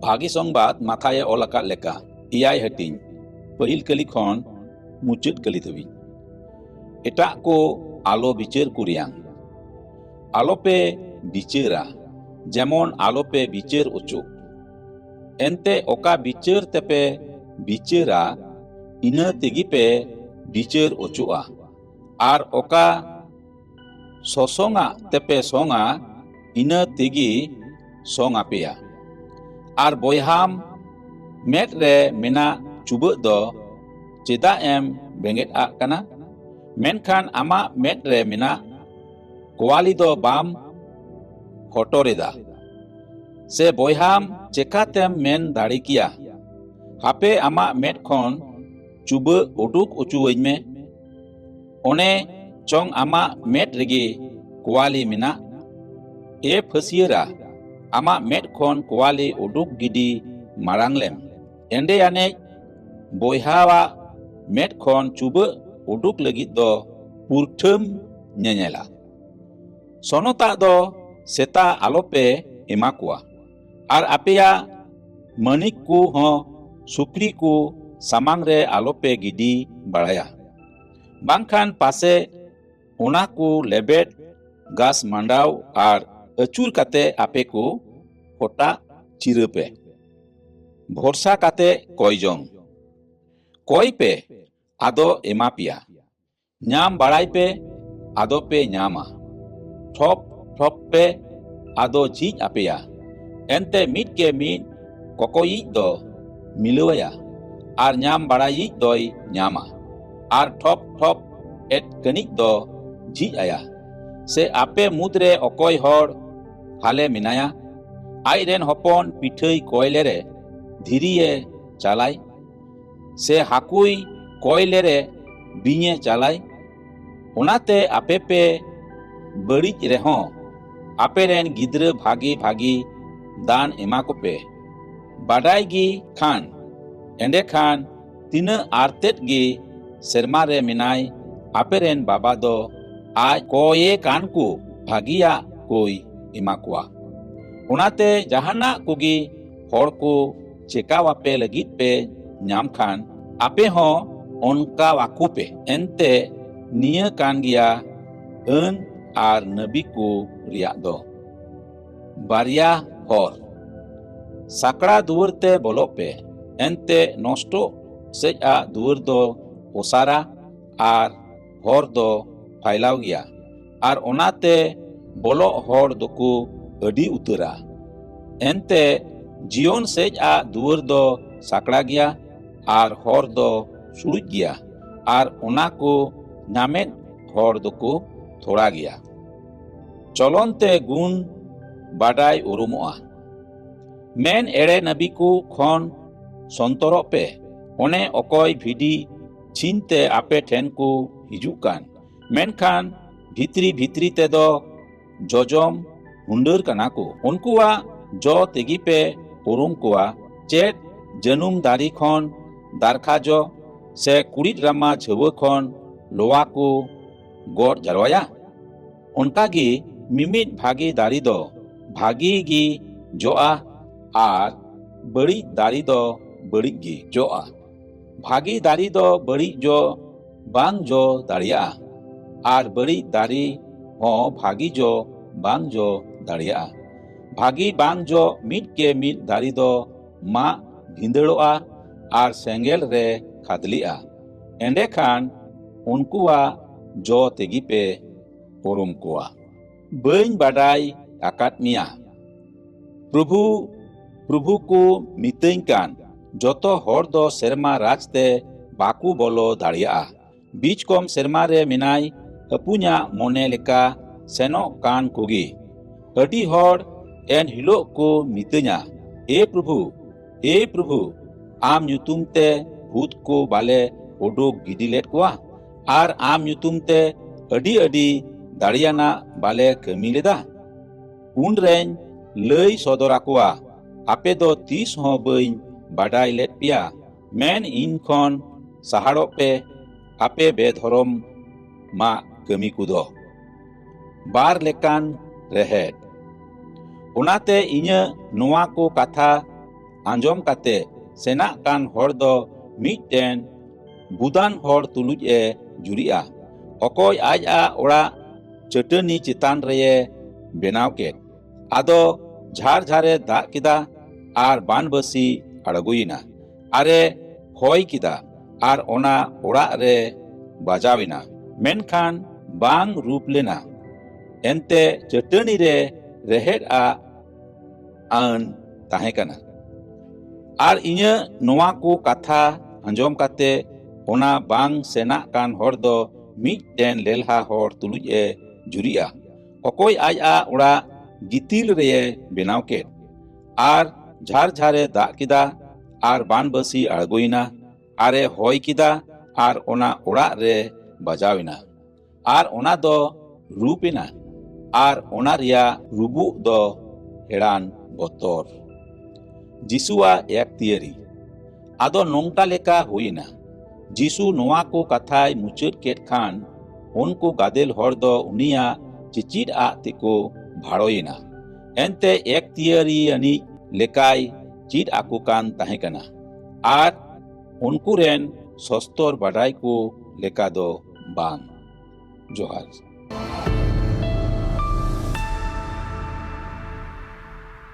भागी संबाद माथाए ऑल आकाद लेका एयाय हटिंग पहिल कली खन मुचाद कली धाबी एटा को आलो बिचार कुरियां आलोपे बिचारा जेमन आलोपे बिचार उचु एनते ओका बिचार तेपे बिचारा इना तेगी पे बिचार उचुआ आर ओका ससोंगा तेपे सोंगा इना तेगी सोंगा पेया आर बोयहाम मेट रे मेना चुबा दो चेदा एम बेंगेट आ कना मेनखान आमा मेट रे मेना कोवाली दो बाम हटोरेदा से बोयहाम चेकातेम मेन दाड़ी किया हापे आमा मेट खन चुबा उडुक उचुवई में ओने चोंग आमा मेट रेगे कोवाली मेना ए फसियरा आमा मेट खन कोवाली उडुक गिडी मारांगलेम एंडे याने बोयहावा मेट खन चुबा उडुक लगित दो पुरथम नेनेला सोनोता दो सेता आलोपे एमाकुआ आर आपेया मनिक को हो सुक्री को सामांग रे आलोपे गिडी बाड़ाया बांखान पासे ओना को लेबेट गास मांडाव आर अचुर काते आपे को होटा चिरपे भरसा काते कोयजोंग कोय पे आदो एमापिया न्याम बाड़ाई पे आदो पे न्यामा ठोप ठोप पे आदो झीज आपेया एनते मीट के मीट कोकोई दो मिलवया आर न्याम बाड़ाई दोई न्यामा आर ठोप ठोप एट कनिक दो झीज आया से आपे मुद्रे अकोय हर हाले मिनाया आईरेन हपन पिठई कोयलेरे धीरिये चालाई से हाकुई कोयलेरे बिnye चालाई ओनाते आपे पे बड़ी रेहो आपे रेन गिद्र भागी भागी दान एमा को पे बाडाई गी खान एंडे खान तीना आरतेट गी सेरमा रे मिनाई आपे रेन बाबा दो आज कोये कान को भागिया कोई एमा कुआ ओनाते जहाना कुगी होड़ को चेका वापे लगित पे न्याम खान आपे हो उनका वाकू पे एनते निया कान गिया अन आर नबी को रिया दो बारिया होर साकड़ा दुवर ते बोलो पे एनते नोस्टो से आ दुवर दो ओसारा आर होर दो फाइलाव गिया आर ओनाते बोलो होर दोकु अडी उतरा एनते जीवन से आ दुवर दो साकड़ा गिया आर होर दो सुड़ुज गिया आर ओना को नामेट होर दोकु थोड़ा गिया चलनते गुण बाडाय उरुमोआ मेन एड़े नबी को खन संतरो पे ओने अकोय भिडी छिनते आपे ठेन को हिजुकान मेनखान भित्री भित्री ते दो जोजम हुंडर कना को उनकुआ जो तेगी पे उरुम कुआ चेट जनुम दारी खन दारखा जो से कुड़ी रामा झव खन लोवा को गोड़ जरवाया उनका गी मिमिट भागी दारी दो भागी गी जोआ आर बड़ी दारी दो बड़ी गी जोआ भागी दारी दो बड़ी जो बांग जो दाड़िया आर बड़ी दारी हो भागी जो बांग जो दाड़िया भागी बांग जो मीट के मीट दारी दो मा भिंदड़ोआ आर सेंगेल रे खादलिया एंडे खान उनकुआ जो तेगी पे उरुम कुआ बइन बाडाई आकात मिया प्रभु प्रभु को मितें कान जोतो होर दो सेरमा राजते बाकू बोलो दाड़िया बीच कम सेरमा रे मिनाई अपुन्या मोने लेका सेनो कान कोगी अडी होर एन हिलो को मितेnya ए प्रभु आम ᱧᱩᱛᱩᱢ ते भूत को बाले उडुक गिडिलेट कुआ आर आम ᱧᱩᱛᱩᱢ ते अडी अडी दाड़ियाना बाले कमी लेदा उन रेन लई सदरा कुआ आपे दो 30 हो बइन बाडाई लेट पिया मेन इन खन सहाड़ो पे आपे बेधरम मा कमी कुदो बार लेकान रहेट ओनाते इन्या नोआ को कथा ᱟᱸᱡᱚᱢ ᱠᱟᱛᱮ ᱥᱮᱱᱟᱜ ᱠᱟᱱ ᱦᱚᱲ ᱫᱚ ᱢᱤᱫᱴᱮᱱ ᱵᱩᱫᱟᱱ ᱦᱚᱲ ᱛᱩᱞᱩᱡ ᱮ ᱡᱩᱨᱤᱜᱼᱟ, ᱚᱠᱚᱭ ᱟᱡᱟᱜ ᱚᱲᱟᱜ ᱪᱟᱹᱴᱟᱹᱱᱤ ᱪᱮᱛᱟᱱ ᱨᱮᱭ ᱵᱮᱱᱟᱣ ᱠᱮᱫ᱾ ᱟᱫᱚ ᱡᱷᱟᱨ ᱡᱷᱟᱨᱮ ᱫᱟᱜ ᱠᱮᱫᱟ ᱟᱨ ᱵᱟᱱᱵᱟᱹᱥᱤ ᱟᱬᱜᱚᱭᱮᱱᱟ ᱟᱨᱮ ᱦᱚᱭ ᱠᱮᱫᱟ ᱟᱨ ᱚᱱᱟ ᱚᱲᱟᱜ ᱨᱮ ᱵᱟᱡᱟᱣᱮᱱᱟ, ᱢᱮᱱᱠᱷᱟᱱ ᱵᱟᱝ ᱨᱩᱯ ᱞᱮᱱᱟ, ᱮᱱᱛᱮ ᱪᱟᱹᱴᱟᱹᱱᱤ ᱨᱮ ᱨᱮᱦᱮᱫ ᱟᱜ ᱟᱹᱱ ᱛᱟᱦᱮᱸ ᱠᱟᱱᱟ᱾ ᱟᱨ ᱤᱧᱟᱹᱜ ᱱᱚᱣᱟ ᱠᱚ ᱠᱟᱛᱷᱟ ᱟᱸᱡᱚᱢ ᱠᱟᱛᱮ ᱚᱱᱟ ᱵᱟᱝ ᱥᱮᱱᱟᱜ ᱠᱟᱱ ᱦᱚᱲ ᱫᱚ ᱢᱤᱫᱴᱮᱱ ᱞᱮᱞᱦᱟ ᱦᱚᱲ ᱛᱩᱞᱩᱡ ᱮ ᱡᱩᱨᱤᱜᱼᱟ, ᱚᱠᱚᱭ ᱟᱡᱟᱜ ᱚᱲᱟᱜ ᱜᱤᱛᱤᱞ ᱨᱮᱭ ᱵᱮᱱᱟᱣ ᱠᱮᱫ ᱟᱨ ᱡᱷᱟᱨ ᱡᱷᱟᱨᱮ ᱫᱟᱜ ᱠᱮᱫᱟ ᱟর বানবাসী আড়গইনা আরে হই কিদা আর ওনা ওড়াগ রে বাজাওইনা আর ওনা দ রূপেনা আর ওনা রিয়া রুবু দ হেড়ান বতর। যিশুয়া এক তিয়ারি আদো নংকা লেকা হইনা। যিশু নোয়া কো কাথায় মুচাদ কেট খান উনকু গাদেল হর দ উনিয়া চিচিদ আ তেকো ভাড়ইনা, এনতে এক তিয়ারি আনি লেকাই চিদ আকু কান তাহে কানা আর উনকু রেন সস্তর বাডাই কো লেকা দ বাং। জোহার।